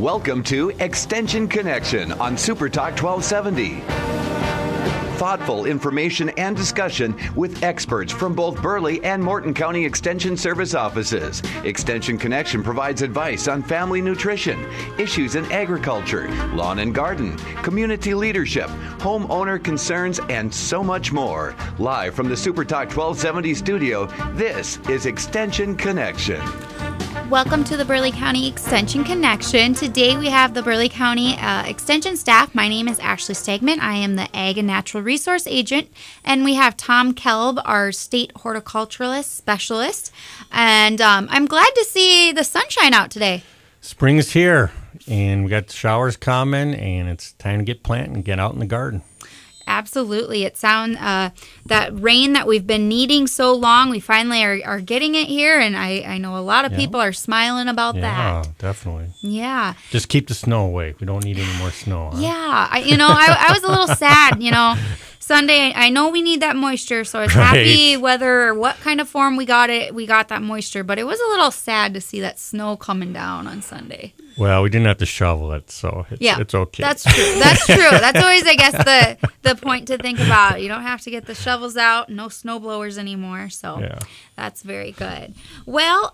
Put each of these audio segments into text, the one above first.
Welcome to Extension Connection on Super Talk 1270. Thoughtful information and discussion with experts from both Burleigh and Morton County Extension Service offices. Extension Connection provides advice on family nutrition, issues in agriculture, lawn and garden, community leadership, homeowner concerns, and so much more. Live from the Super Talk 1270 studio, this is Extension Connection. Welcome to the Burleigh County Extension Connection. Today we have the Burleigh County Extension staff. My name is Ashley Stegman. I am the Ag and Natural Resource Agent. And we have Tom Kelb, our State Horticulturalist Specialist. And I'm glad to see the sunshine out today. Spring's here, and we got showers coming, and it's time to get planting and get out in the garden. Absolutely. It sounds that rain that we've been needing so long, we finally are getting it here, and I know a lot of people are smiling about that. Yeah, definitely. Yeah. Just keep the snow away. We don't need any more snow. Huh? Yeah. I was a little sad, Sunday, I know we need that moisture, so I was happy whether what kind of form we got that moisture, but it was a little sad to see that snow coming down on Sunday. Well, we didn't have to shovel it, so it's okay. That's true. That's true. That's always, I guess, the point to think about. You don't have to get the shovels out, no snow blowers anymore, so that's very good. Well,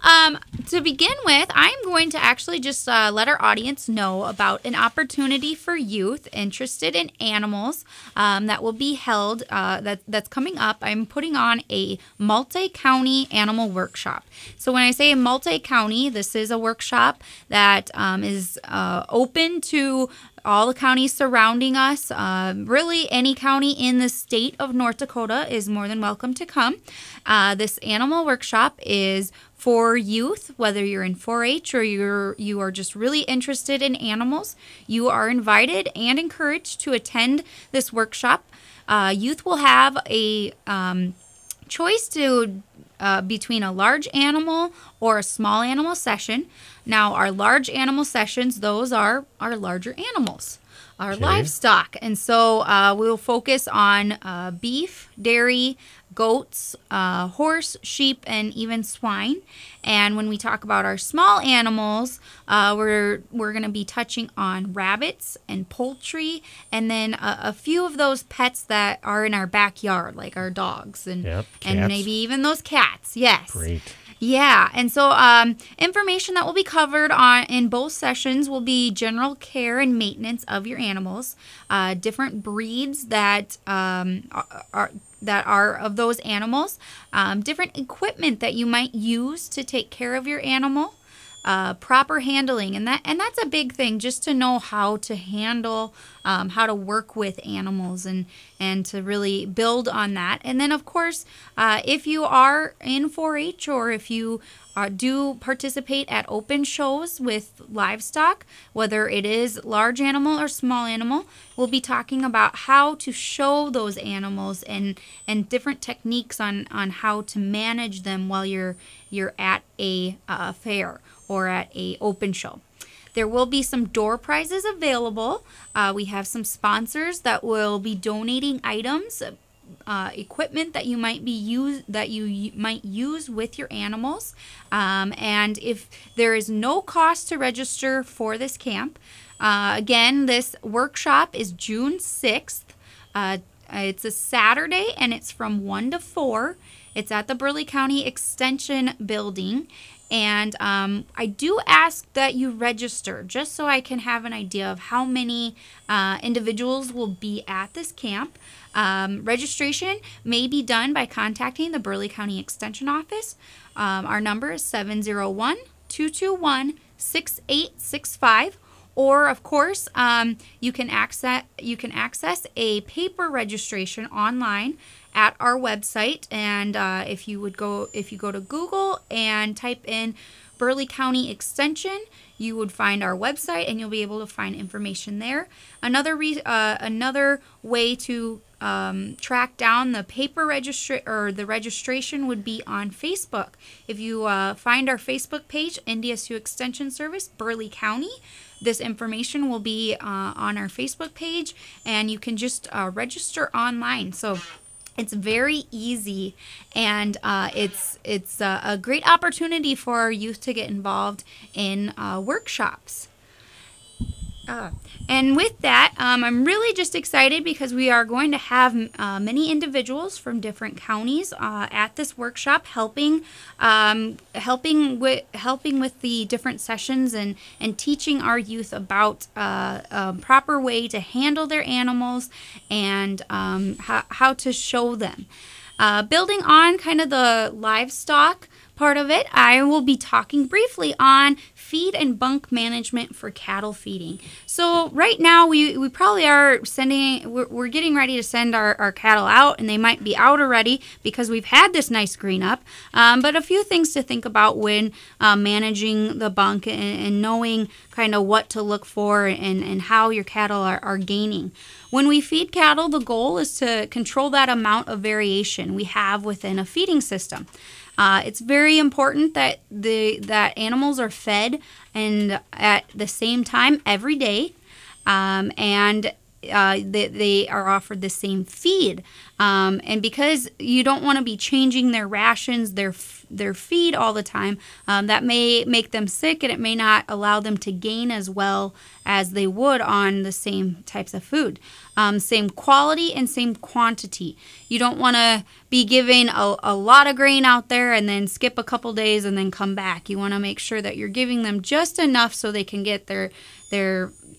to begin with, I'm going to actually just let our audience know about an opportunity for youth interested in animals that will be held, that's coming up. I'm putting on a multi-county animal workshop. So when I say multi-county, this is a workshop that is open to all the counties surrounding us. Really, any county in the state of North Dakota is more than welcome to come. This animal workshop is for youth, whether you're in 4-H or you are just really interested in animals. You are invited and encouraged to attend this workshop. Youth will have a choice to between a large animal or a small animal session. Now, our large animal sessions, those are our larger animals, our livestock. And so we'll focus on beef, dairy, goats, horse, sheep, and even swine. And when we talk about our small animals, we're going to be touching on rabbits and poultry, and then a few of those pets that are in our backyard, like our dogs and maybe even those cats. Yes. Great. Yeah, and so information that will be covered in both sessions will be general care and maintenance of your animals, different breeds that are of those animals, different equipment that you might use to take care of your animal, proper handling, and that's a big thing, just to know how to handle, how to work with animals and to really build on that. And then, of course, if you are in 4-H or if you do participate at open shows with livestock, whether it is large animal or small animal, we'll be talking about how to show those animals and different techniques on how to manage them while you're at a fair or at a open show. There will be some door prizes available. We have some sponsors that will be donating items, equipment that you might use with your animals. And if there is no cost to register for this camp, again, this workshop is June 6th. It's a Saturday, and it's from 1 to 4. It's at the Burleigh County Extension Building. And I do ask that you register, just so I can have an idea of how many individuals will be at this camp. Registration may be done by contacting the Burleigh County Extension Office. Our number is 701-221-6865. Or, of course, you can access a paper registration online at our website. And if you go to Google and type in Burleigh County Extension, you would find our website, and you'll be able to find information there. Another way to track down the paper registration would be on Facebook. If you find our Facebook page, NDSU Extension Service, Burleigh County, this information will be on our Facebook page, and you can just register online. So it's very easy, and it's a great opportunity for our youth to get involved in workshops. And with that, I'm really just excited because we are going to have many individuals from different counties at this workshop helping with the different sessions and teaching our youth about a proper way to handle their animals and how to show them. Building on kind of the livestock part of it, I will be talking briefly on feed and bunk management for cattle feeding. So right now we probably are we're getting ready to send our cattle out, and they might be out already because we've had this nice green up. But a few things to think about when managing the bunk and knowing kind of what to look for and how your cattle are gaining. When we feed cattle, the goal is to control that amount of variation we have within a feeding system. It's very important that animals are fed and at the same time every day, and they are offered the same feed. And because you don't want to be changing their rations, their feed all the time, that may make them sick, and it may not allow them to gain as well as they would on the same types of food. Same quality and same quantity. You don't want to be giving a lot of grain out there and then skip a couple days and then come back. You want to make sure that you're giving them just enough so they can get their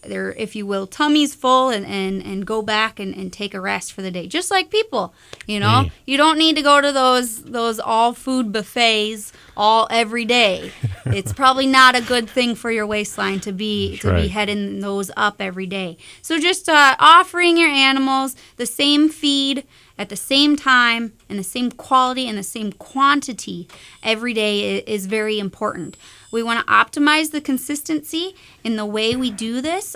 if you will, tummies full and go back and take a rest for the day. Just like people, you know. You don't need to go to those all food buffets every day. It's probably not a good thing for your waistline to be heading those up every day. So just offering your animals the same feed at the same time and the same quality and the same quantity every day is very important. We want to optimize the consistency in the way we do this.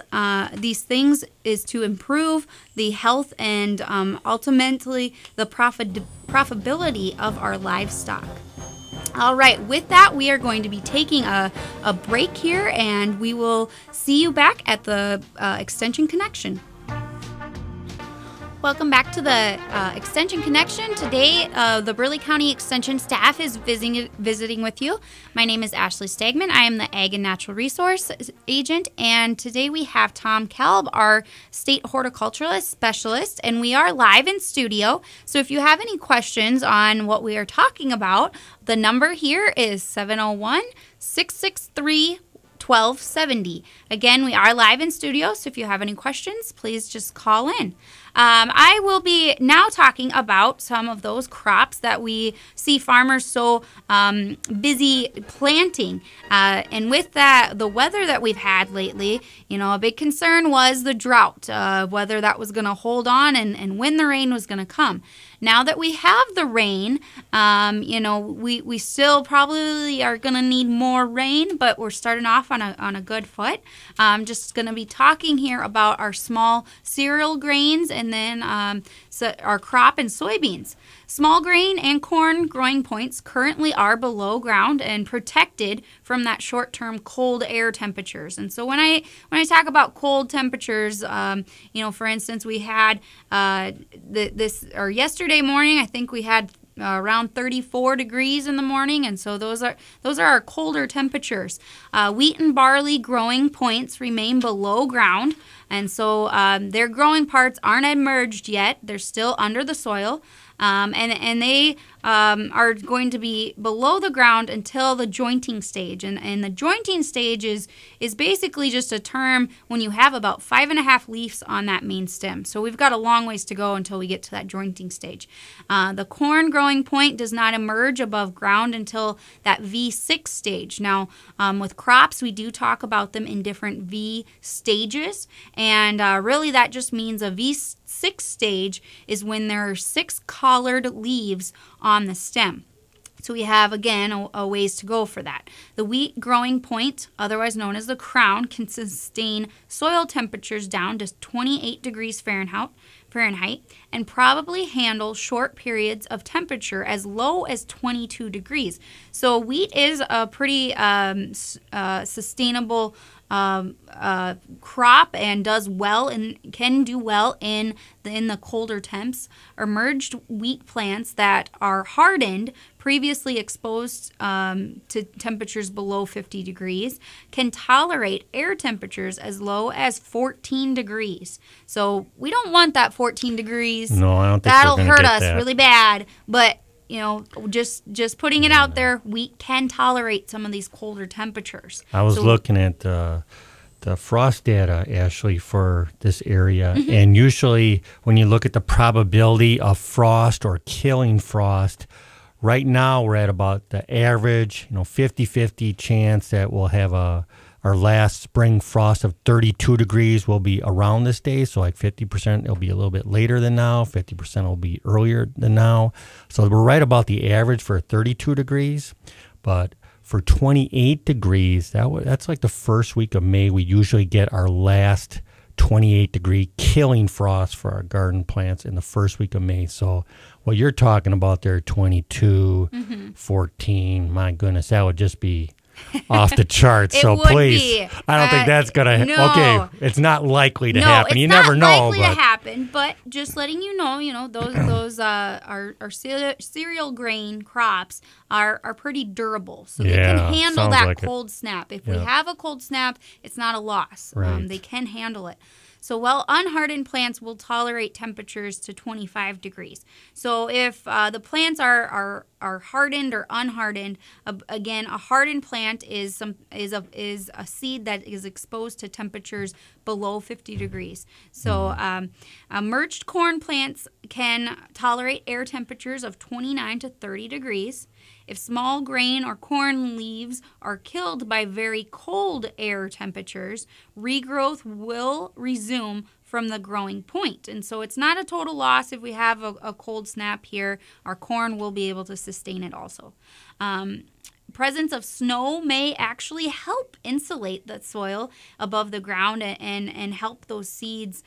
These things is to improve the health and ultimately the profitability of our livestock. All right, with that, we are going to be taking a break here, and we will see you back at the Extension Connection. Welcome back to the Extension Connection. Today, the Burleigh County Extension staff is visiting with you. My name is Ashley Stegman. I am the Ag and Natural Resource Agent, and today we have Tom Kelb, our State Horticulturalist Specialist, and we are live in studio. So if you have any questions on what we are talking about, the number here is 701-663-1270. Again, we are live in studio, so if you have any questions, please just call in. I will be now talking about some of those crops that we see farmers so busy planting. And with that, the weather that we've had lately, you know, a big concern was the drought, whether that was going to hold on and when the rain was going to come. Now that we have the rain, you know, we still probably are going to need more rain, but we're starting off on a good foot. I'm just going to be talking here about our small cereal grains and then our crop and soybeans. Small grain and corn growing points currently are below ground and protected from that short-term cold air temperatures. And so when I talk about cold temperatures, you know, for instance, we had yesterday morning, I think we had around 34 degrees in the morning, and so those are our colder temperatures. Wheat and barley growing points remain below ground, and so their growing parts aren't emerged yet. They're still under the soil. And they are going to be below the ground until the jointing stage. And the jointing stage is basically just a term when you have about 5.5 leaves on that main stem. So we've got a long ways to go until we get to that jointing stage. The corn growing point does not emerge above ground until that V6 stage. Now, with crops, we do talk about them in different V stages. And really that just means a V6 stage is when there are 6 collared leaves on the stem. So we have, again, a ways to go for that. The wheat growing point, otherwise known as the crown, can sustain soil temperatures down to 28 degrees Fahrenheit, and probably handle short periods of temperature as low as 22 degrees. So wheat is a pretty sustainable crop and does well and can do well in the colder temps. Emerged wheat plants that are hardened, previously exposed to temperatures below 50 degrees, can tolerate air temperatures as low as 14 degrees. So we don't want that 14 degrees. No, I don't think that'll we're hurt gonna us get that. really bad. But just putting it out there, wheat can tolerate some of these colder temperatures. I was looking at the frost data, Ashley, for this area. And usually when you look at the probability of frost or killing frost, right now we're at about the average, 50-50 chance that we'll have our last spring frost of 32 degrees will be around this day. So like 50% it'll be a little bit later than now, 50% will be earlier than now. So we're right about the average for 32 degrees. But for 28 degrees, that's like the first week of May. We usually get our last 28-degree killing frost for our garden plants in the first week of May. So what you're talking about there, 22, 14, my goodness, that would just be off the charts. So please, I don't think that's going to okay, it's not likely to happen. You never know. It's not likely to happen, but just letting you know, those our cereal grain crops are pretty durable. So they can handle that cold snap. If we have a cold snap, it's not a loss. Right. They can handle it. So unhardened plants will tolerate temperatures to 25 degrees. So if the plants are hardened or unhardened, again, a hardened plant is a seed that is exposed to temperatures below 50 degrees. So merged corn plants can tolerate air temperatures of 29 to 30 degrees. If small grain or corn leaves are killed by very cold air temperatures, regrowth will resume from the growing point. And so it's not a total loss if we have a cold snap here. Our corn will be able to sustain it also. Presence of snow may actually help insulate the soil above the ground and help those seeds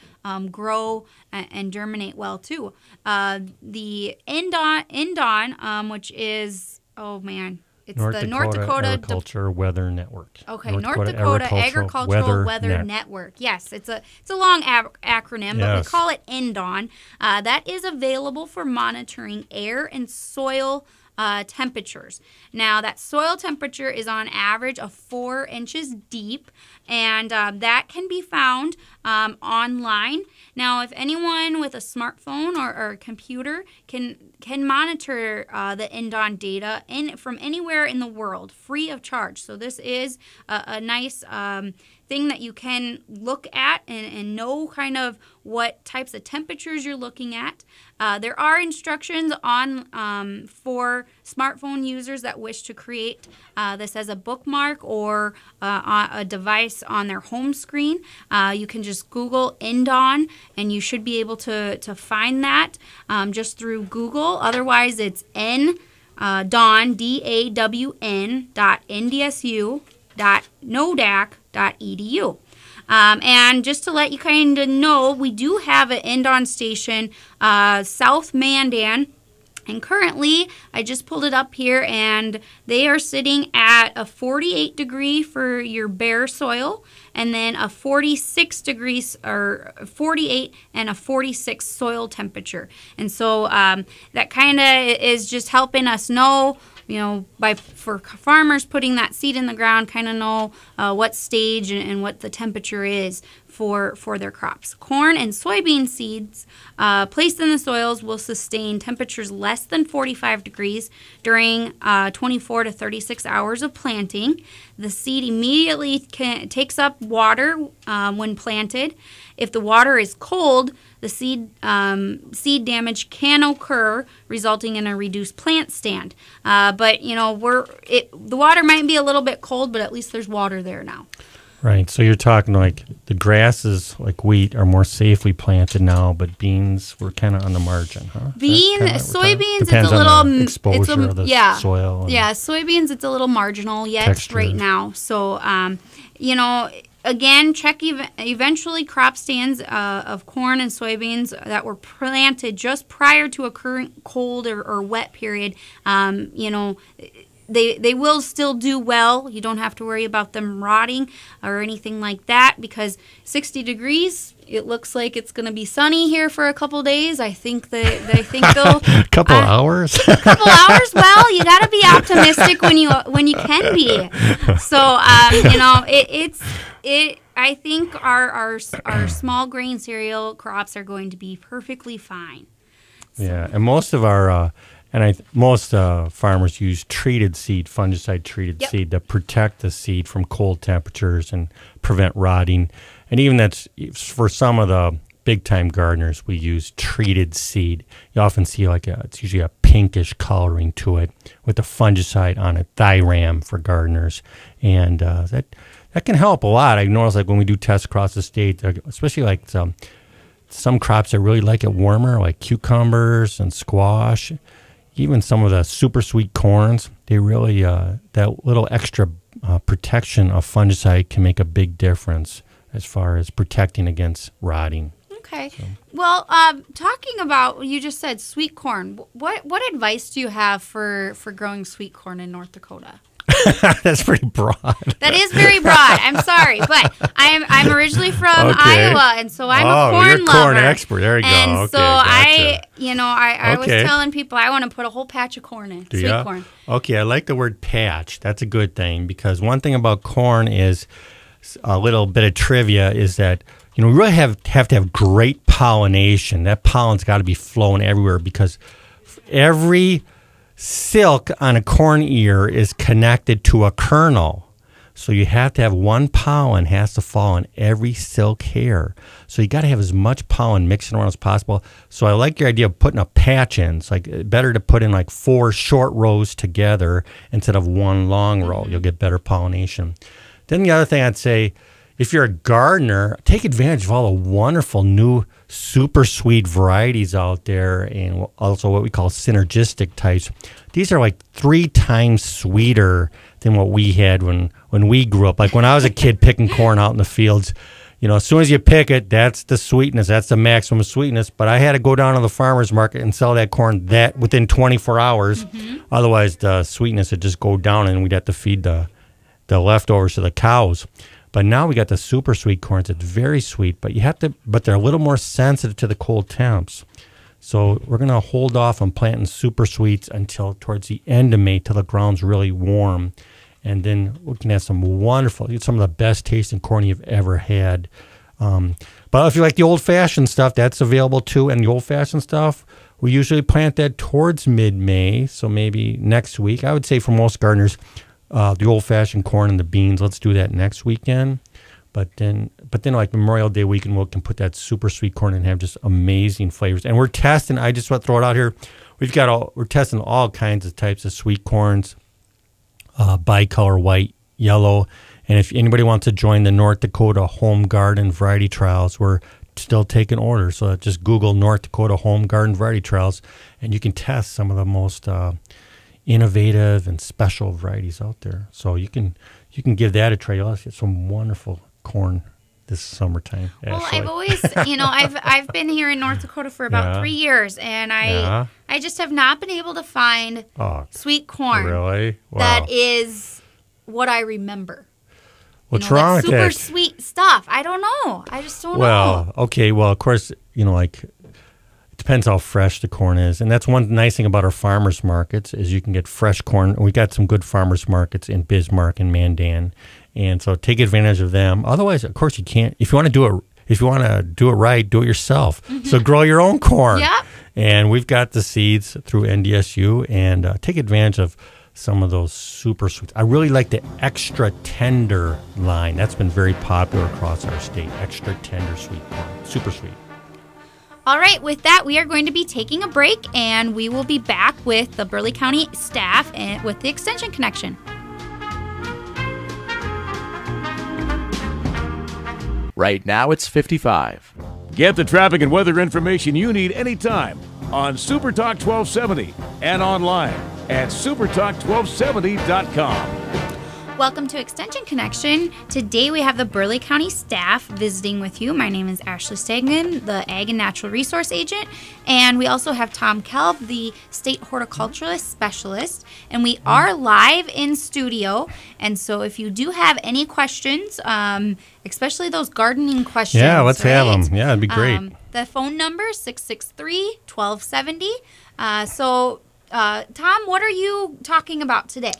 grow and germinate well too. The Indon, which is it's the North Dakota Agriculture Weather Network. Okay, North Dakota Agricultural Weather Network. Yes, it's a long acronym, but we call it Indon. That is available for monitoring air and soil temperatures. Now, that soil temperature is on average of 4 inches deep, and that can be found online. Now, if anyone with a smartphone or a computer can monitor the Indon data from anywhere in the world, free of charge. So this is a nice thing that you can look at and know kind of what types of temperatures you're looking at. There are instructions on for smartphone users that wish to create this as a bookmark or a device on their home screen. You can just Google Indon, and you should be able to find that just through Google. Otherwise, it's Dawn, DAWN.ndsu.nodac.edu. And just to let you kind of know, we do have an Indon station, South Mandan. And currently, I just pulled it up here, and they are sitting at a 48 degree for your bare soil, and then a 46 degrees, or 48 and a 46 soil temperature. And so that kind of is just helping us know, for farmers putting that seed in the ground, kind of know what stage and what the temperature is for their crops. Corn and soybean seeds placed in the soils will sustain temperatures less than 45 degrees during 24 to 36 hours of planting. The seed immediately takes up water when planted. If the water is cold, the seed damage can occur, resulting in a reduced plant stand. But the water might be a little bit cold, but at least there's water there now. Right. So you're talking like the grasses, like wheat, are more safely planted now, but beans were kind of on the margin, huh? Soybeans, it's a on little the exposure of the soil. Yeah, soybeans, it's a little marginal yet right now. So, again, check eventually crop stands of corn and soybeans that were planted just prior to a current cold or wet period. They will still do well. You don't have to worry about them rotting or anything like that, because 60 degrees, it looks like it's going to be sunny here for a couple days. I think they'll couple hours. Couple hours. Well, you got to be optimistic when you can be. So I think our small grain cereal crops are going to be perfectly fine. So. Yeah, and most of our most farmers use treated seed, fungicide-treated seed, to protect the seed from cold temperatures and prevent rotting. And even that's for some of the big-time gardeners, we use treated seed. You often see it's usually a pinkish coloring to it with the fungicide on it, Thiram for gardeners, and that can help a lot. I notice when we do tests across the state, especially some crops that really like it warmer, like cucumbers and squash. Even some of the super sweet corns, they really, that little extra protection of fungicide can make a big difference as far as protecting against rotting. Okay. So. Well, talking about, you just said sweet corn. What advice do you have for growing sweet corn in North Dakota? That's pretty broad. That is very broad. I'm sorry, but I'm originally from Iowa, and so I'm a corn lover. Corn expert. There you go. And so gotcha. I was telling people I want to put a whole patch of corn in, sweet corn. Okay, I like the word patch. That's a good thing, because one thing about corn is a little bit of trivia is that we really have to have great pollination. That pollen's got to be flowing everywhere, because every silk on a corn ear is connected to a kernel. So you have to have one pollen has to fall on every silk hair. So you got to have as much pollen mixing around as possible. So I like your idea of putting a patch in. It's better to put in 4 short rows together instead of one long row. You'll get better pollination. Then the other thing I'd say, if you're a gardener, take advantage of all the wonderful new super sweet varieties out there, and also what we call synergistic types. These are 3 times sweeter than what we had when we grew up. When I was a kid picking corn out in the fields, as soon as you pick it, that's the sweetness, that's the maximum sweetness. But I had to go down to the farmer's market and sell that corn within 24 hours. Mm-hmm. Otherwise, the sweetness would just go down, and we'd have to feed the leftovers to the cows. But now we got the super sweet corns. It's very sweet, but they're a little more sensitive to the cold temps. So we're going to hold off on planting super sweets until towards the end of May, till the ground's really warm. And then we can have some of the best tasting corn you've ever had. But if you like the old-fashioned stuff, that's available too. And the old-fashioned stuff, we usually plant that towards mid-May, so maybe next week. I would say for most gardeners, the old-fashioned corn and the beans, let's do that next weekend. But then Memorial Day weekend, we can put that super sweet corn and have just amazing flavors. And we're testing, I just want to throw it out here, we're testing all kinds of types of sweet corns, bicolor, white, yellow. And if anybody wants to join the North Dakota Home Garden Variety Trials, we're still taking orders. So just Google North Dakota Home Garden Variety Trials, and you can test some of the most innovative and special varieties out there. So you can give that a try. You'll get some wonderful corn this summertime. Well, I've always, I've been here in North Dakota for about 3 years, and I just have not been able to find sweet corn. Really? Wow. That is what I remember. What's wrong with that? Super sweet stuff. I don't know. I just don't know. Well, okay. Well, of course, it depends how fresh the corn is. And that's one nice thing about our farmers markets is you can get fresh corn. We got some good farmers markets in Bismarck and Mandan. And so take advantage of them. Otherwise, of course, you can't. If you want to do it right, do it yourself. Mm-hmm. So grow your own corn. Yep. And we've got the seeds through NDSU, and take advantage of some of those super sweets. I really like the extra tender line. That's been very popular across our state. Extra tender sweet corn. Super sweet. All right, with that, we are going to be taking a break, and we will be back with the Burleigh County staff and with the Extension Connection. Right now, it's 55. Get the traffic and weather information you need anytime on Super Talk 1270 and online at supertalk1270.com. Welcome to Extension Connection. Today we have the Burleigh County staff visiting with you. My name is Ashley Stagman, the Ag and Natural Resource Agent, and we also have Tom Kelb, the State Horticulturalist Specialist, and we are live in studio. And so if you do have any questions, especially those gardening questions, let's have them. Yeah, it'd be great. The phone number is 663-1270. Tom, what are you talking about today?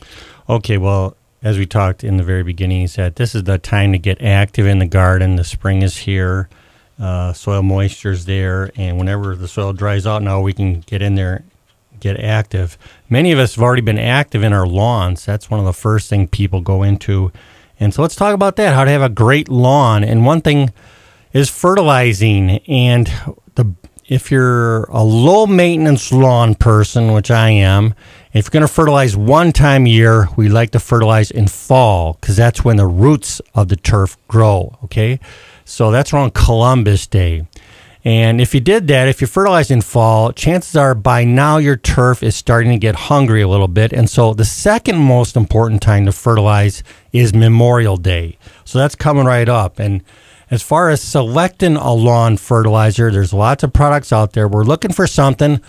Okay, well, as we talked in the very beginning, he said this is the time to get active in the garden. The spring is here. Soil moisture is there. And whenever the soil dries out now, we can get in there, get active. Many of us have already been active in our lawns. That's one of the first things people go into. And so let's talk about that, how to have a great lawn. And one thing is fertilizing. And if you're a low-maintenance lawn person, which I am, if you're going to fertilize one time a year, we like to fertilize in fall because that's when the roots of the turf grow, okay? So that's around Columbus Day. And if you did that, if you fertilize in fall, chances are by now your turf is starting to get hungry a little bit. And so the second most important time to fertilize is Memorial Day. So that's coming right up. And as far as selecting a lawn fertilizer, there's lots of products out there. We're looking for something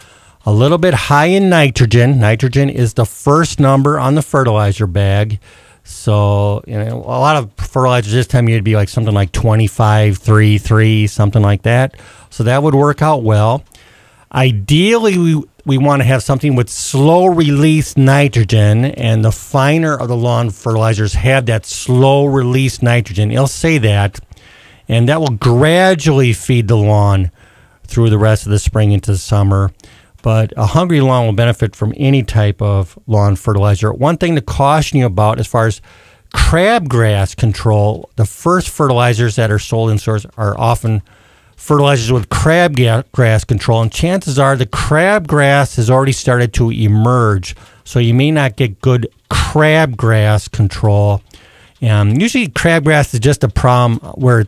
a little bit high in nitrogen. Nitrogen is the first number on the fertilizer bag. So, a lot of fertilizers this time of year would be like something like 25, 3, 3, something like that. So that would work out well. Ideally, we want to have something with slow release nitrogen, and the finer of the lawn fertilizers have that slow release nitrogen. It'll say that. And that will gradually feed the lawn through the rest of the spring into the summer. But a hungry lawn will benefit from any type of lawn fertilizer. One thing to caution you about as far as crabgrass control, the first fertilizers that are sold in stores are often fertilizers with crabgrass control. And chances are the crabgrass has already started to emerge. So you may not get good crabgrass control. Usually crabgrass is just a problem where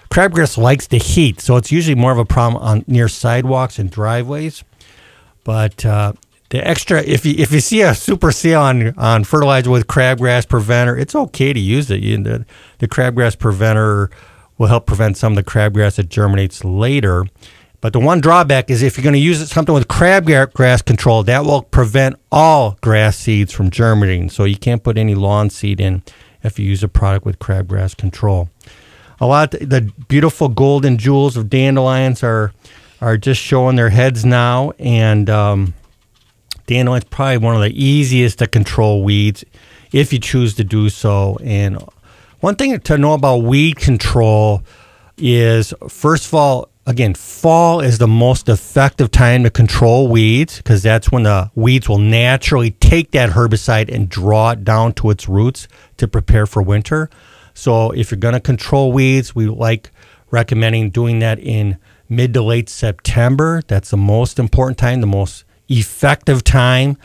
crabgrass likes the heat, so it's usually more of a problem near sidewalks and driveways. But the extra, if you see a super sale on fertilizer with crabgrass preventer, it's okay to use it. The crabgrass preventer will help prevent some of the crabgrass that germinates later. But the one drawback is if you're going to use something with crabgrass control, that will prevent all grass seeds from germinating. So you can't put any lawn seed in if you use a product with crabgrass control. A lot of the beautiful golden jewels of dandelions are just showing their heads now, and dandelions probably one of the easiest to control weeds if you choose to do so. And one thing to know about weed control is, first of all, again, fall is the most effective time to control weeds because that's when the weeds will naturally take that herbicide and draw it down to its roots to prepare for winter. So if you're going to control weeds, we like recommending doing that in mid to late September. That's the most important time, the most effective time.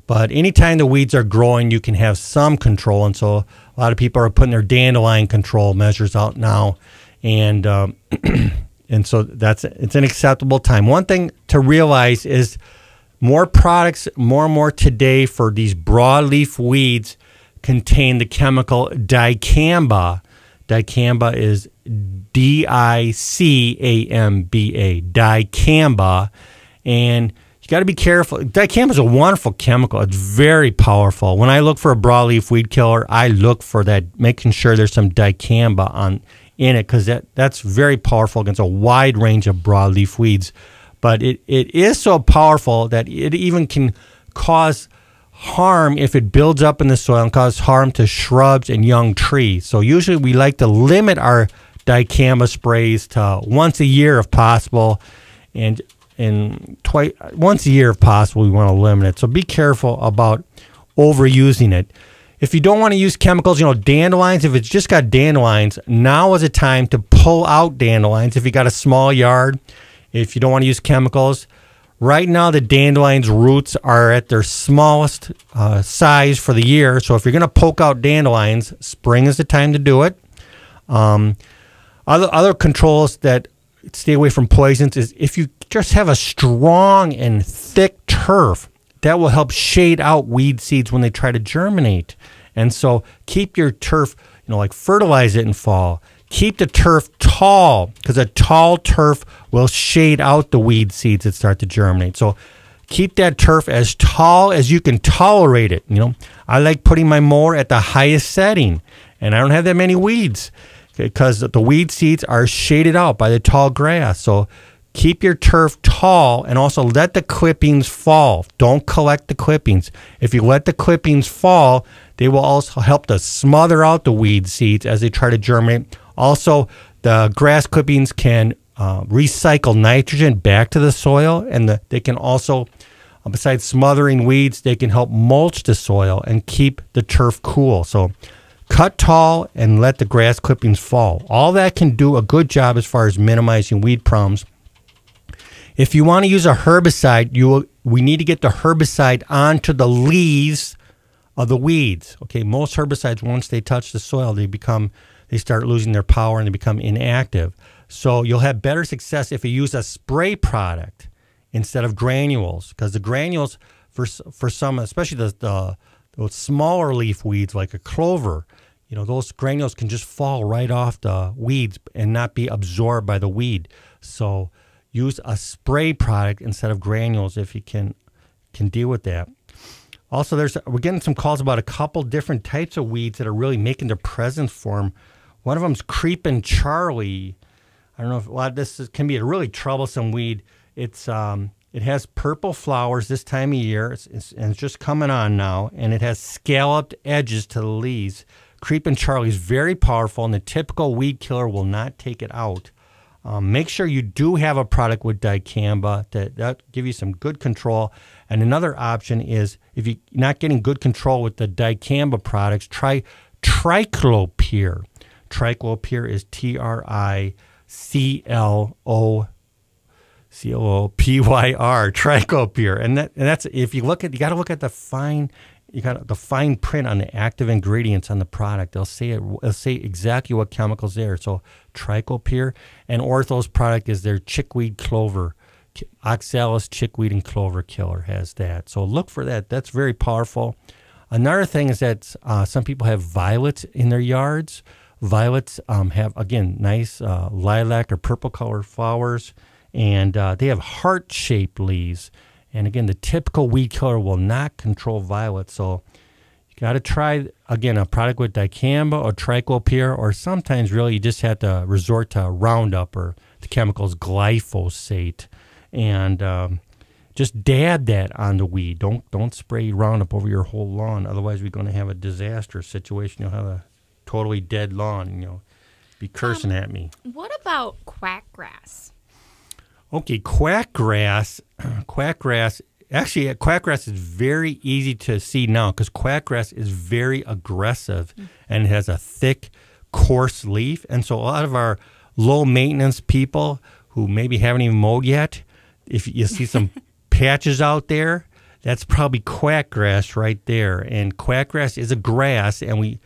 But anytime the weeds are growing, you can have some control. And so a lot of people are putting their dandelion control measures out now. And and so it's an acceptable time. One thing to realize is more products, more and more today for these broadleaf weeds contain the chemical dicamba. Dicamba is dicamba, dicamba, and you got to be careful. Dicamba is a wonderful chemical. It's very powerful. When I look for a broadleaf weed killer, I look for that, making sure there's some dicamba in it because that's very powerful against a wide range of broadleaf weeds. But it is so powerful that it even can cause harm if it builds up in the soil and cause harm to shrubs and young trees. So usually we like to limit our dicamba sprays to once a year if possible, and once a year if possible we want to limit it. So be careful about overusing it. If you don't want to use chemicals, dandelions, if it's just got dandelions, now is a time to pull out dandelions. If you got a small yard, if you don't want to use chemicals, right now the dandelions' roots are at their smallest size for the year. So if you're going to poke out dandelions, spring is the time to do it. Other controls that stay away from poisons is if you just have a strong and thick turf, that will help shade out weed seeds when they try to germinate. And so keep your turf, like fertilize it in fall. Keep the turf tall, because a tall turf will shade out the weed seeds that start to germinate. So keep that turf as tall as you can tolerate it. I like putting my mower at the highest setting, and I don't have that many weeds because the weed seeds are shaded out by the tall grass. So keep your turf tall, and also let the clippings fall. Don't collect the clippings. If you let the clippings fall, they will also help to smother out the weed seeds as they try to germinate. Also, the grass clippings can recycle nitrogen back to the soil, and they can also, besides smothering weeds, they can help mulch the soil and keep the turf cool. So cut tall and let the grass clippings fall. All that can do a good job as far as minimizing weed problems. If you want to use a herbicide, we need to get the herbicide onto the leaves of the weeds. Okay, most herbicides, once they touch the soil, they start losing their power and they become inactive. So you'll have better success if you use a spray product instead of granules, because the granules, for some, especially those smaller leaf weeds like a clover, those granules can just fall right off the weeds and not be absorbed by the weed. So use a spray product instead of granules if you can deal with that. Also, we're getting some calls about a couple different types of weeds that are really making their presence for them. One of them is Creepin' Charlie. I don't know if a lot of this can be a really troublesome weed. It has purple flowers this time of year, and it's just coming on now, and it has scalloped edges to the leaves. Creepin' Charlie is very powerful, and the typical weed killer will not take it out. Make sure you do have a product with dicamba that give you some good control. And another option is, if you're not getting good control with the dicamba products, try triclopyr. Triclopyr is Triclopyr, triclopyr. And that's, if you look at, you got to look at the fine print on the active ingredients on the product. It'll say exactly what chemicals there. So triclopyr, and Ortho's product is their chickweed clover. Oxalis chickweed and clover killer has that. So look for that. That's very powerful. Another thing is that some people have violets in their yards. Violets have, again, nice lilac or purple colored flowers, and they have heart-shaped leaves. And again, the typical weed killer will not control violets. So you got to try, again, a product with dicamba or triclopyr, or sometimes really you just have to resort to Roundup or the chemicals glyphosate, and just dab that on the weed. Don't spray Roundup over your whole lawn. Otherwise, we're going to have a disaster situation. You'll have a totally dead lawn, and be cursing at me. What about quackgrass? Okay, quackgrass. Actually, quackgrass is very easy to see now, because quackgrass is very aggressive, and it has a thick, coarse leaf. And so a lot of our low-maintenance people who maybe haven't even mowed yet, if you see some patches out there, that's probably quackgrass right there. And quackgrass is a grass, and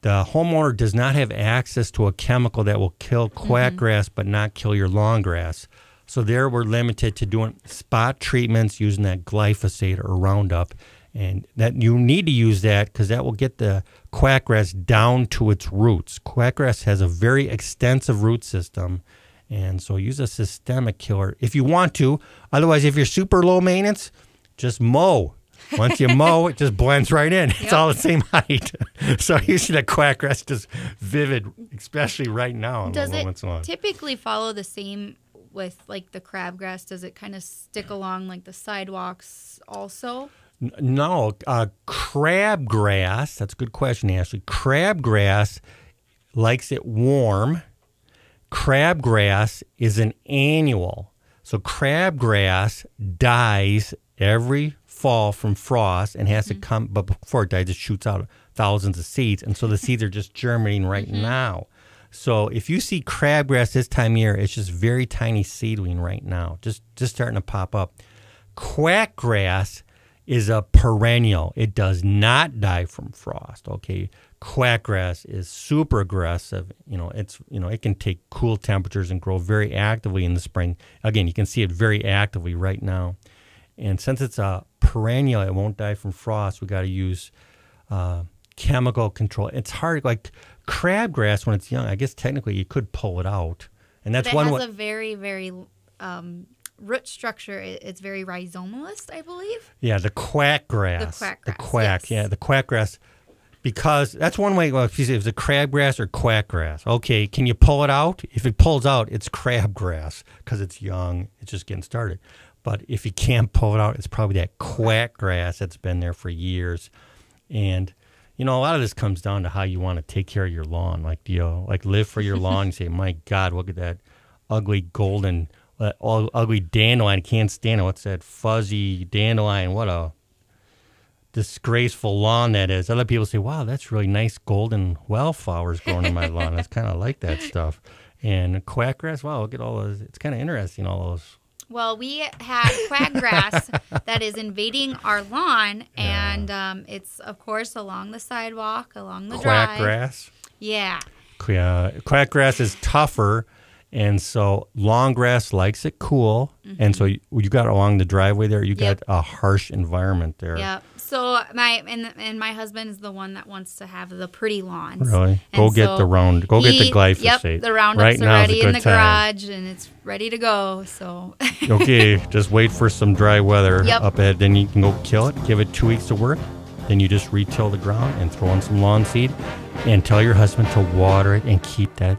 the homeowner does not have access to a chemical that will kill quackgrass but not kill your lawn grass. So there we're limited to doing spot treatments using that glyphosate or Roundup. And that you need to use that because that will get the quackgrass down to its roots. Quackgrass has a very extensive root system, and so use a systemic killer if you want to. Otherwise, if you're super low maintenance, just mow. Once you mow, it just blends right in. It's all the same height. So you see that quackgrass just vivid, especially right now. Does it typically follow the same with like the crabgrass? Does it kind of stick along like the sidewalks also? No. Crabgrass, that's a good question, Ashley. Crabgrass likes it warm. Crabgrass is an annual. So crabgrass dies every fall from frost and has to come, but before it dies, it shoots out thousands of seeds. And so the seeds are just germinating right now. So if you see crabgrass this time of year, it's just very tiny seedling right now, just starting to pop up. Quackgrass is a perennial. It does not die from frost. Okay, quackgrass is super aggressive. It can take cool temperatures and grow very actively in the spring. Again, you can see it very actively right now. And since it's a perennial, it won't die from frost. We got to use chemical control. It's hard, like crabgrass when it's young. I guess technically you could pull it out, and that's but it one. has a very, very root structure. It's very rhizomalist, I believe. Yeah, the quackgrass. The quack. Yes. Yeah, the quackgrass. Because that's one way. Well, if you say it's a crabgrass or quackgrass, okay, can you pull it out? If it pulls out, it's crabgrass because it's young. It's just getting started. But if you can't pull it out, it's probably that quackgrass that's been there for years. And a lot of this comes down to how you want to take care of your lawn. Like, live for your lawn. You say, my God, look at that ugly golden, ugly dandelion. I can't stand it. What's that fuzzy dandelion? What a disgraceful lawn that is. Other people say, wow, that's really nice golden wildflowers growing in my lawn. I kind of like that stuff. And quackgrass, wow, look at all those. It's kind of interesting, all those. Well, we had quackgrass that is invading our lawn, and it's, of course, along the sidewalk, along the drive. Quackgrass? Yeah. Quackgrass is tougher, and so long grass likes it cool, and so you got along the driveway there, you got a harsh environment there. Yep. So my husband is the one that wants to have the pretty lawns. Really? Go get the glyphosate. Yep, the Roundup's already in the garage, and it's ready to go. So okay, just wait for some dry weather up ahead. Then you can go kill it. Give it 2 weeks to work. Then you just re-till the ground and throw in some lawn seed, and tell your husband to water it and keep that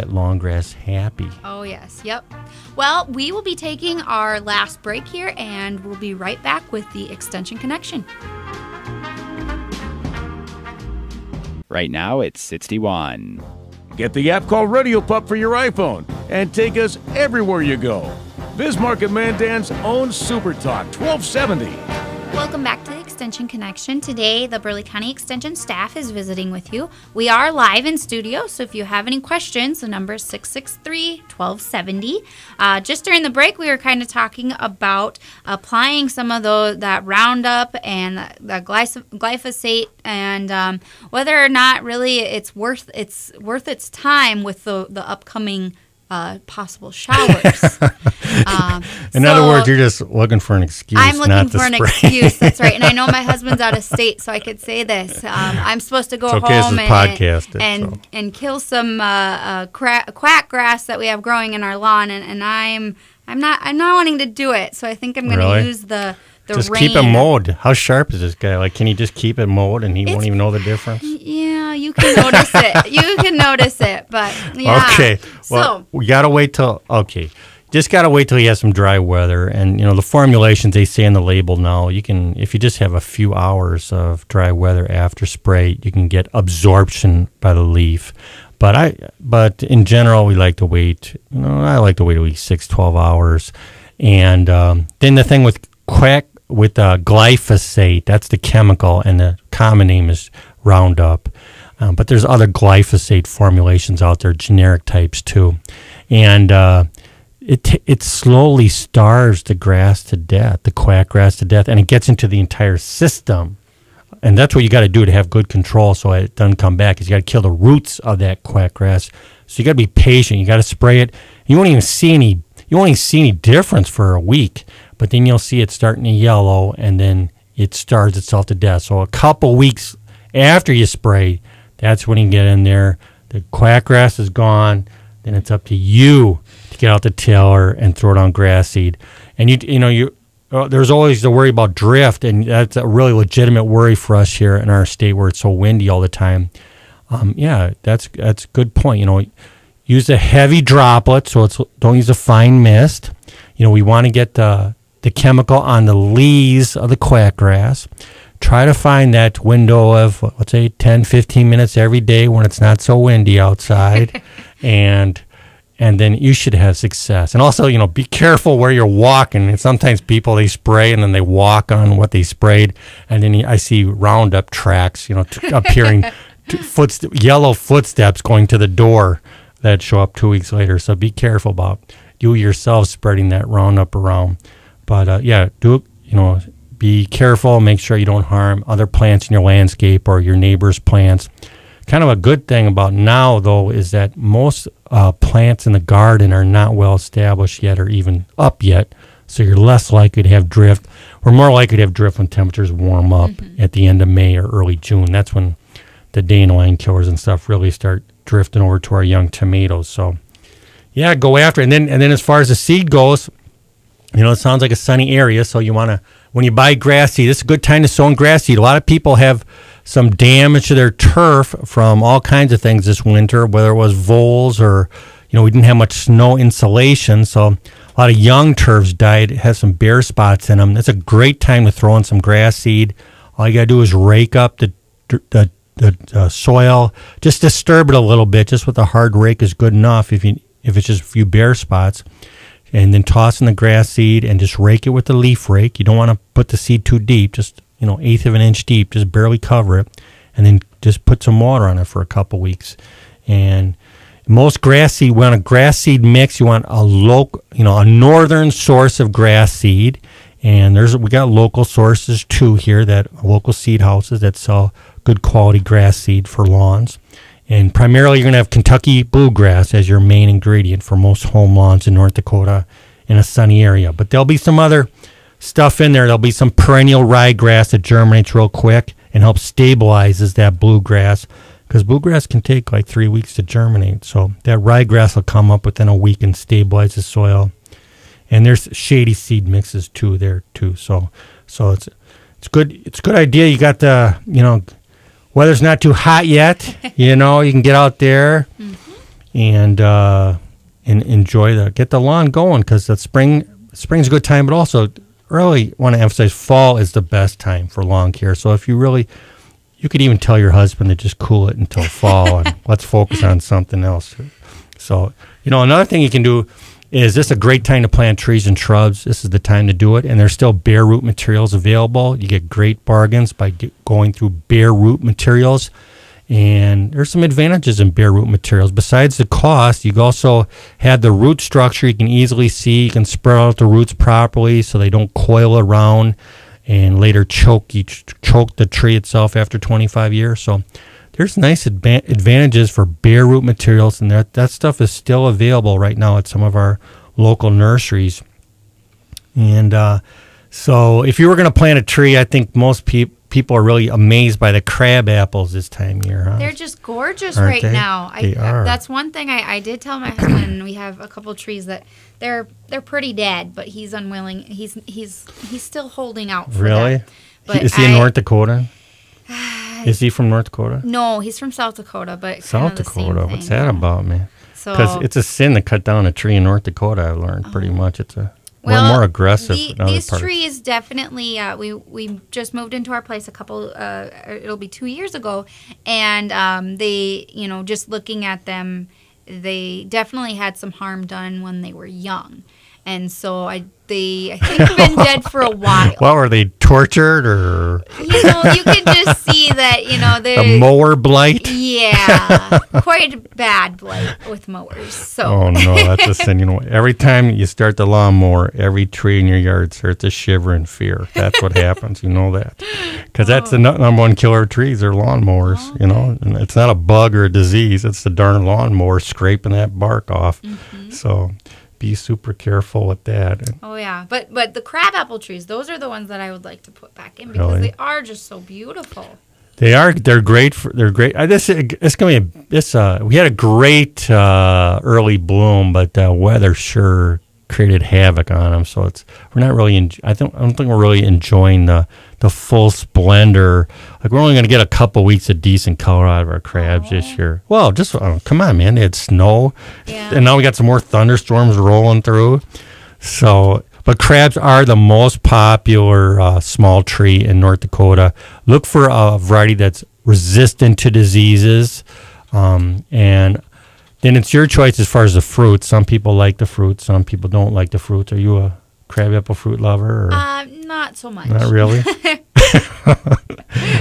long grass happy. Oh, yes. Yep. Well, we will be taking our last break here, and we'll be right back with the Extension Connection. Right now, it's 61. Get the app called Radio Pup for your iPhone and take us everywhere you go. Bismarck and Mandan's own Super Talk 1270. Welcome back to the Extension Connection. Today, the Burleigh County Extension staff is visiting with you. We are live in studio, so if you have any questions, the number is 663-1270. Just during the break, we were kind of talking about applying some of that Roundup and the glyphosate, and whether or not really it's worth its time with the upcoming possible showers. In other words, you're just looking for an excuse. I'm looking for an excuse. That's right. And I know my husband's out of state, so I could say this. I'm supposed to go home and kill some quack grass that we have growing in our lawn, and I'm not wanting to do it. So I think I'm going to use the just rain. Keep it mowed. How sharp is this guy? Like, can he just keep it mowed and he won't even know the difference? Yeah, you can notice it. You can notice it, but yeah. Okay. Well, we got to wait till, just got to wait till you have some dry weather. And, the formulations they say in the label now, if you just have a few hours of dry weather after spray, you can get absorption by the leaf. But in general, we like to wait, I like to wait at least 6-12 hours. And then the thing with glyphosate, that's the chemical, and the common name is Roundup. But there's other glyphosate formulations out there, generic types too. And it slowly starves the grass to death, the quackgrass to death, and it gets into the entire system. And that's what you got to do to have good control so it doesn't come back, is you got to kill the roots of that quackgrass. So you got to be patient. You got to spray it. You won't even see any difference for a week. But then you'll see it starting to yellow, and then it starves itself to death. So a couple weeks after you spray, that's when you get in there. The quackgrass is gone. Then it's up to you to get out the tiller and throw it on grass seed. And there's always the worry about drift, and that's a really legitimate worry for us here in our state where it's so windy all the time. That's a good point. Use a heavy droplet, so don't use a fine mist. We want to get the chemical on the leaves of the quackgrass. Try to find that window of, let's say, 10, 15 minutes every day when it's not so windy outside, and then you should have success. And also, be careful where you're walking. And sometimes people, they spray and then they walk on what they sprayed, and then I see Roundup tracks, appearing, yellow footsteps going to the door that show up 2 weeks later. So be careful about you yourself spreading that Roundup around. But do it, be careful. Make sure you don't harm other plants in your landscape or your neighbor's plants. Kind of a good thing about now, though, is that most plants in the garden are not well established yet or even up yet. So you're less likely to have drift. We're more likely to have drift when temperatures warm up at the end of May or early June. That's when the dandelion killers and stuff really start drifting over to our young tomatoes. So, yeah, go after it. And then as far as the seed goes, it sounds like a sunny area. So you want to, when you buy grass seed, this is a good time to sow in grass seed. A lot of people have some damage to their turf from all kinds of things this winter, whether it was voles or, we didn't have much snow insulation. So a lot of young turfs died, have some bare spots in them. That's a great time to throw in some grass seed. All you got to do is rake up the soil, just disturb it a little bit. Just with a hard rake is good enough if it's just a few bare spots. And then toss in the grass seed and just rake it with the leaf rake. You don't want to put the seed too deep, just 1/8 of an inch deep, just barely cover it. And then just put some water on it for a couple weeks. And most grass seed, when a grass seed mix, you want a local, a northern source of grass seed. And we got local sources too here, local seed houses that sell good quality grass seed for lawns. And primarily you're going to have Kentucky bluegrass as your main ingredient for most home lawns in North Dakota in a sunny area. But there'll be some other stuff in there. There'll be some perennial ryegrass that germinates real quick and helps stabilizes that bluegrass, because bluegrass can take like 3 weeks to germinate. So that ryegrass will come up within a week and stabilize the soil. And there's shady seed mixes too there too. So it's good. It's a good idea. You got the weather's not too hot yet. You can get out there and enjoy get the lawn going, because spring's a good time. But also, really want to emphasize fall is the best time for lawn care. So if you could even tell your husband to just cool it until fall and let's focus on something else. So another thing you can do is this a great time to plant trees and shrubs. This is the time to do it. And there's still bare root materials available. You get great bargains by going through bare root materials. And there's some advantages in bare root materials. Besides the cost, you also have the root structure you can easily see. You can spread out the roots properly so they don't coil around and later choke the tree itself after 25 years. So there's nice advantages for bare root materials, and that stuff is still available right now at some of our local nurseries. And so if you were going to plant a tree, I think most people are really amazed by the crab apples this time of year. Huh? They're just gorgeous Aren't right they? now. They are. That's one thing I did tell my husband. We have a couple trees that they're pretty dead, but he's unwilling. He's still holding out for really? them. But Is he in North Dakota? Is he from North Dakota? No, he's from South Dakota, but South Dakota. What's that about, man? Because it's a sin to cut down a tree in North Dakota. I've learned pretty much. We're more aggressive. These trees definitely. We just moved into our place it'll be 2 years ago, and they, just looking at them, they definitely had some harm done when they were young, and so I think have been dead for a while. What, were they tortured or? You can just see that, the mower blight. Yeah, quite a bad blight with mowers. So. Oh no, that's a sin. Every time you start the lawnmower, every tree in your yard starts to shiver in fear. That's what happens. You know that, because that's the number one killer of trees are lawnmowers. Okay. And it's not a bug or a disease. It's the darn lawnmower scraping that bark off. So. Be super careful with that. Oh yeah, but the crabapple trees, those are the ones that I would like to put back in because they are just so beautiful. They are. They're great. It's gonna be we had a great early bloom, but weather sure created havoc on them. So we're not really. I don't think we're really enjoying the full splendor. Like, we're only going to get a couple weeks of decent color out of our crabs this year. Well, just come on, man. They had snow, and now we got some more thunderstorms rolling through. So, but crabs are the most popular small tree in North Dakota. Look for a variety that's resistant to diseases, and then it's your choice as far as the fruit. Some people like the fruit. Some people don't like the fruit. Are you a crabapple fruit lover? Or? Not so much. Not really?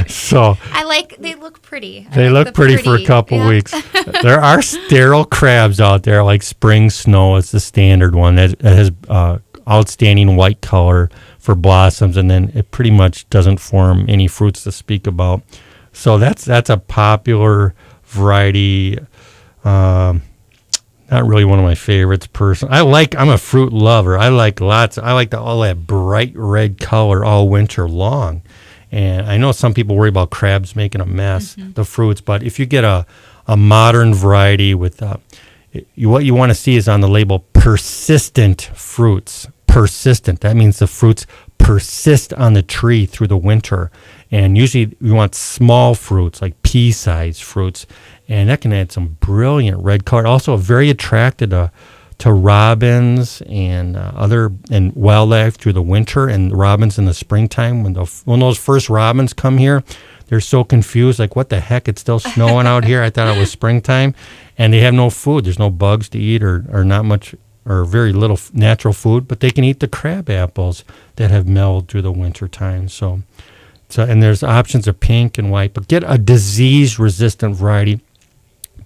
So they look pretty. They look pretty for a couple weeks. There are sterile crabs out there, like spring snow. It's the standard one that has outstanding white color for blossoms, and then it pretty much doesn't form any fruits to speak about. So that's a popular variety. Not not really one of my favorites personally. I'm a fruit lover. I like all that bright red color all winter long. And I know some people worry about crabs making a mess, the fruits, but if you get a modern variety with what you want to see is on the label persistent fruits. Persistent. That means the fruits persist on the tree through the winter. And usually we want small fruits, like pea-sized fruits. And that can add some brilliant red color. Also very attracted to robins and and wildlife through the winter, and robins in the springtime. When those first robins come here, they're so confused, like, what the heck? It's still snowing out here. I thought it was springtime. And they have no food. There's no bugs to eat or not much or very little natural food, but they can eat the crab apples that have mellowed through the winter time. So and there's options of pink and white, but get a disease-resistant variety.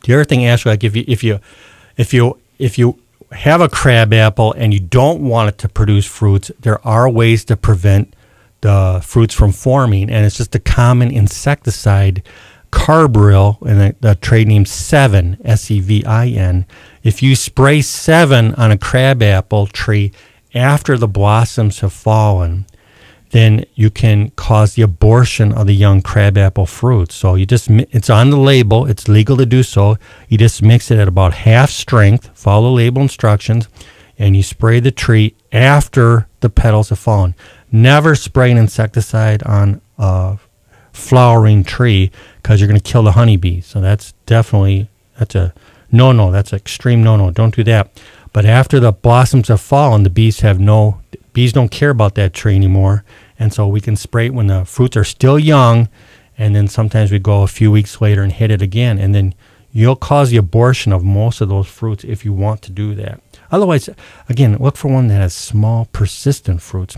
The other thing, Ashley, like if you have a crab apple and you don't want it to produce fruits, there are ways to prevent the fruits from forming, and it's just a common insecticide, Carbaryl, and the trade name Sevin, Sevin. If you spray Sevin on a crab apple tree after the blossoms have fallen, then you can cause the abortion of the young crabapple fruits. So it's on the label. It's legal to do so. You just mix it at about half strength, follow label instructions, and you spray the tree after the petals have fallen. Never spray an insecticide on a flowering tree because you're going to kill the honeybees. So that's a no-no. That's an extreme no-no. Don't do that. But after the blossoms have fallen, the bees don't care about that tree anymore. And so we can spray it when the fruits are still young, and then sometimes we go a few weeks later and hit it again. And then you'll cause the abortion of most of those fruits if you want to do that. Otherwise, again, look for one that has small, persistent fruits.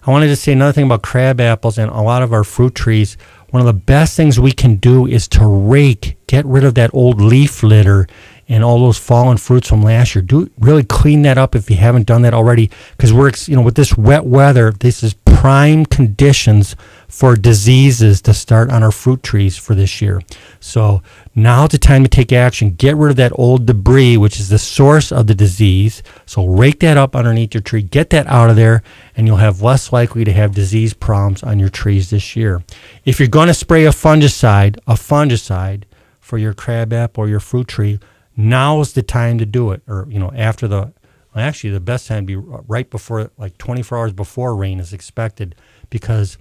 I wanted to say another thing about crab apples and a lot of our fruit trees. One of the best things we can do is to rake, get rid of that old leaf litter and all those fallen fruits from last year. Really clean that up if you haven't done that already, because with this wet weather, this is prime conditions for diseases to start on our fruit trees for this year. So now's the time to take action. Get rid of that old debris, which is the source of the disease. So rake that up underneath your tree, get that out of there, and you'll have less likely to have disease problems on your trees this year. If you're going to spray a fungicide for your crabapple or your fruit tree, now's the time to do it. Or, after the best time to be right before, like 24 hours before rain is expected, because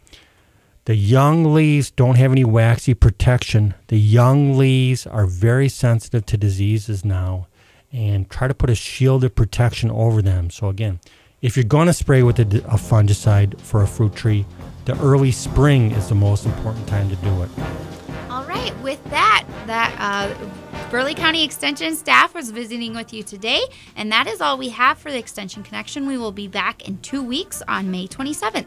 the young leaves don't have any waxy protection. The young leaves are very sensitive to diseases now, and try to put a shielded protection over them. So again, if you're going to spray with a fungicide for a fruit tree, the early spring is the most important time to do it. All right, with that Burleigh County Extension staff was visiting with you today, and that is all we have for the Extension Connection. We will be back in 2 weeks on May 27th.